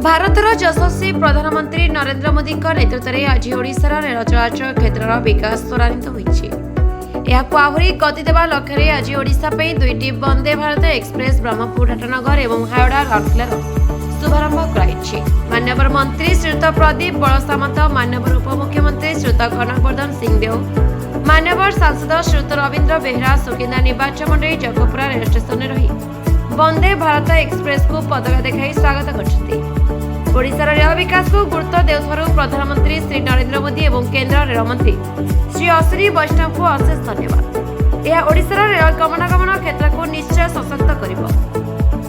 भारतर यशस्वी प्रधानमंत्री नरेंद्र मोदी नेतृत्व में आज ओडिशार रेल चलाचल क्षेत्र विकास त्वरान्वित होती आहरी गति देवा लक्ष्य आज ओडिशा पे दुईटी वंदे भारत एक्सप्रेस ब्रह्मपुर टाटानगर और हावड़ा राउरकेलार शुभारंभ कराई। मान्यवर मंत्री श्रीयुत प्रदीप बड़सामंत, मान्यवर उपमुख्यमंत्री श्रीयुत कनकवर्धन सिंहदेव, मान्यवर सांसद श्रीयुत रवींद्र बेहरा सुकिंदा निर्वाचन मंडली जगपुरा रेल स्टेशन में रही वंदे भारत एक्सप्रेस को पताका देखाई स्वागत करछथि। ओडिशार रेल विकास को गुरुत्व देउथारु प्रधानमंत्री श्री नरेंद्र मोदी और केंद्र रेल मंत्री श्री अश्विनी वैष्णव को अशेष धन्यवाद। यह ओडिशार रेल गमनागमन क्षेत्र को निश्चय सशक्त करिबो,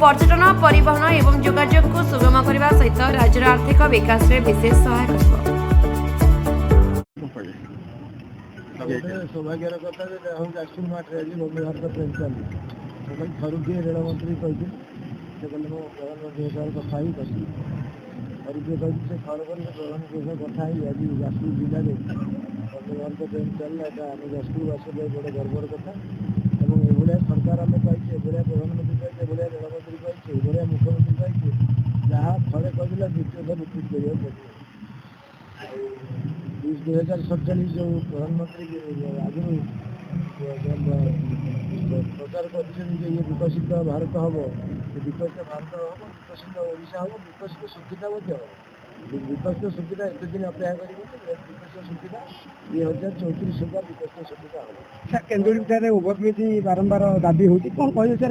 पर्यटन, परिवहन एवं जोगाजोग को सुगम करने सहित राज्यर आर्थिक विकास में विशेष सहायक होगा। सौभाग्यर कथा जाजपुर मार्टे आज वंदे भारत ट्रेन चली थरुकिए रेलमंत्री कहते प्रधानमंत्री कथा ही थरुकिए कहते से थर कर प्रधानमंत्री कथा ही आज जाजपुर जिले में वंदे भारत ट्रेन चलना आम जाजपुरवासी बड़े गर्वर कथा और ये सरकार आम पाइचे, प्रधानमंत्री पाइचे, रेलमंत्री पाइचे, मुख्यमंत्री पाइचे, जहाँ थोड़े कहला द्वितीय थर रिपीट करा 2047 जो प्रधानमंत्री आगे प्रचार कर विकसित भारत हम, विकसित भारत हम, विकसित ओडिशा हम, विकसित सुविधा विकसित सुविधा एत दिन अपेक्षा कर विकसित सुविधा 2034 सुधा विकसित सुविधा हम। केन्द्र ओभरब्रिज बारंबार दाबी होती कौन कहे सर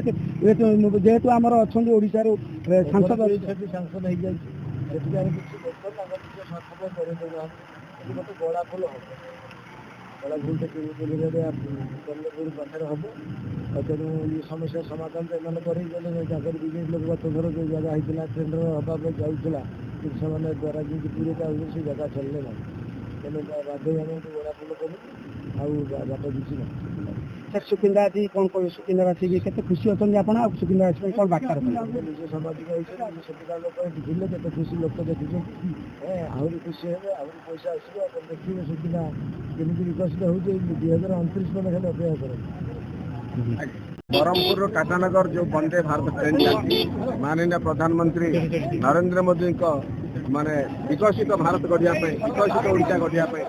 जेहेतु आम अच्छा ओडार सांसद सांसद हो जाए गोटे गड़ा फुल हम गड़ा फुल पाखे हम तेणु ये समस्या समाधान तो एम कर विजेपी लोक गतथर जो जगह होता टेंडर हाँपे जाऊला कि से द्वारा जी पूरे से जगह चलने ना तेणु बाध्य आम गड़ा फुल करूँ बाट किसी ना सर सुकिंदा आज कौन कह सुकिंदावासी के खुशी अच्छा आप सुकिंदावासी कौन बार्ता निज सामाजिक हिसाब से सुकिंदा लोक देखिले के खुशी लोक देखुचे आहरी खुशी हे आहरी पैसा आसो देखिए सुकिंदा केमी विकसित हो 2029 में खाली अपेक्षा करें। ब्रह्मपुर टाटानगर जो वंदे भारत ट्रेन चलती माननीय प्रधानमंत्री नरेंद्र मोदी माने विकसित भारत गढ़ापी विकसित ओडिशा गढ़ापी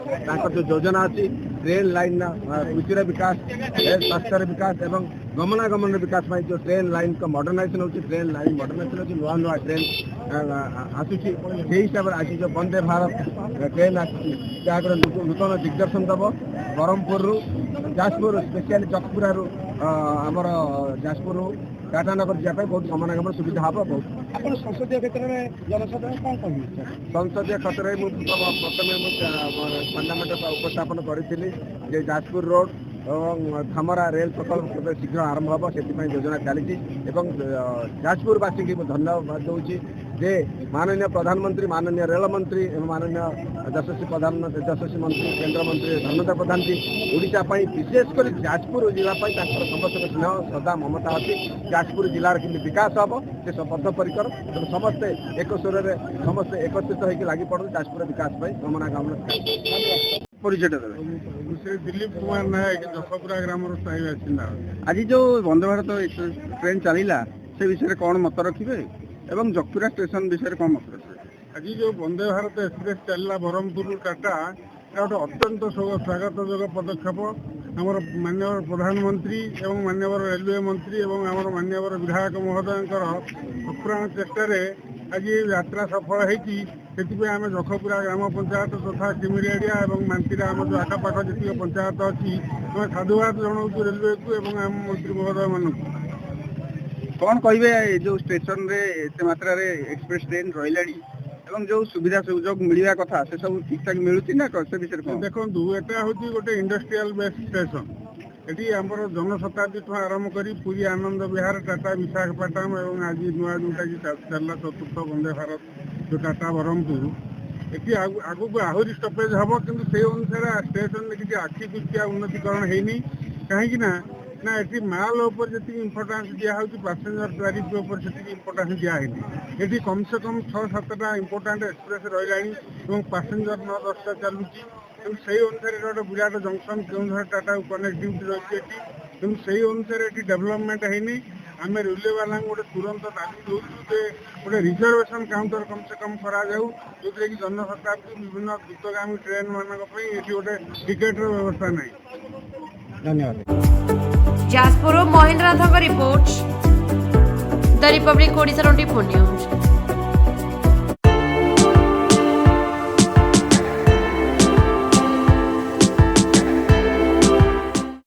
जो योजना अच्छी ट्रेन लाइन कृषि विकास, स्वास्थ्य विकास और गमनागमन विकास जो ट्रेन लाइन का मॉडर्नाइजेशन होती ट्रेन लाइन मॉडर्नाइजेशन होती नुआ नुआ ट्रेन आसूसी से हिसाब से आज जो वंदे भारत ट्रेन आसूर नूतन दिग्दर्शन दब ब्रह्मपुर जाजपुर स्पेशली जगपुरा आमर जाजपुर टाटानगर जाए बहुत गमनागमन सुविधा हम बहुत। संसदीय क्षेत्र में जनसाधारण कौन कह संसदीय क्षेत्र में प्रथम फंडामेंट उपस्थापन करी जाजपुर रोड और धामरा रेल प्रकल्प शीघ्र आरंभ हम से योजना चली जाजपुरवासी की धन्यवाद दूसरी जे माननीय प्रधानमंत्री, माननीय रेल मंत्री एवं माननीय यशस्वी मंत्री केंद्र मंत्री धर्मेंद्र प्रधान जी ओडिशा विशेषकर जाजपुर जिलापाई समस्त स्नेह श्रद्धा ममता अच्छी जाजपुर जिलार कि विकास हम से बद्धपरिकर समस्ते एक स्वर समस्ते एकत्रित होकर लगी पड़ते जाजपुर विकास गमनागमन परिचय देवे। दिलीप कुमार नायक जखपुरा ग्राम स्थायी बासिंदा। आज जो वंदे भारत ट्रेन चलला से विषय कौन मत रखिए एवं जखपुरा स्टेशन विषय कौन मत रखिए? आज जो वंदे भारत एक्सप्रेस चलला ब्रह्मपुर टाटा गोटे अत्यंत स्वागत जोग्य पदक्षेप आमर माननीय प्रधानमंत्री एवं माननीय रेलवे मंत्री एवं आमर माननीय विधायक महोदय अप्राण चेष्टार आज यात्रा सफल होती आम जखपुरा ग्राम पंचायत तथा किमिरिया और मानतीरा आम जो आखपाख जी पंचायत अच्छी आम साधुवाद जनाऊँ रेलवे को एवं आम मंत्री महोदय मान कौन कहे जो स्टेशन रे एत मात्रा एक्सप्रेस ट्रेन रहा जो सुविधा सुजोग मिलवा कथा से सब ठीक ठाक मिलूँ ना से विषय देखो यहाँ हूँ गोटे इंडस्ट्रियल बेस्ड स्टेशन ये आम जनशताब्दी आरंभ कर पुरी आनंद विहार टाटा विशाखापट्टनम और आज नुआ जोटा कि चलला चतुर्थ वंदे भारत जो टाटा ब्रह्मपुर ये आगू आहरी स्टपेज हम कि से अनुसार स्टेशन में किसी आखि दृष्टिया उन्नतीकरण होनी कहीं ना ये माल उपर जी इम्पोर्टान्स दिखाई पैसेंजर ट्राफिक से इम्पोर्टान्स दिखाई ये कम से कम 6-7टा इम्पोर्टाट एक्सप्रेस रहा पैसेंजर 9-10टा चलुची से अनुसार गोटे विराट जंक्शन केउझर टाटा कनेक्टिविटी रही से अनुसार ये डेभलपमेंट होनी आम रेलवे वाला गोटे तुरंत दाबी दूसरू जे गोटे रिजर्वेशन काउंटर कम से कम करा जाऊ जो कि जनशताब्दी विभिन्न द्रुतगामी ट्रेन मानक गोटे टिकेट व्यवस्था नहीं। धन्यवाद। Jajpur Mahendranath report the Republic Odisha 24 news.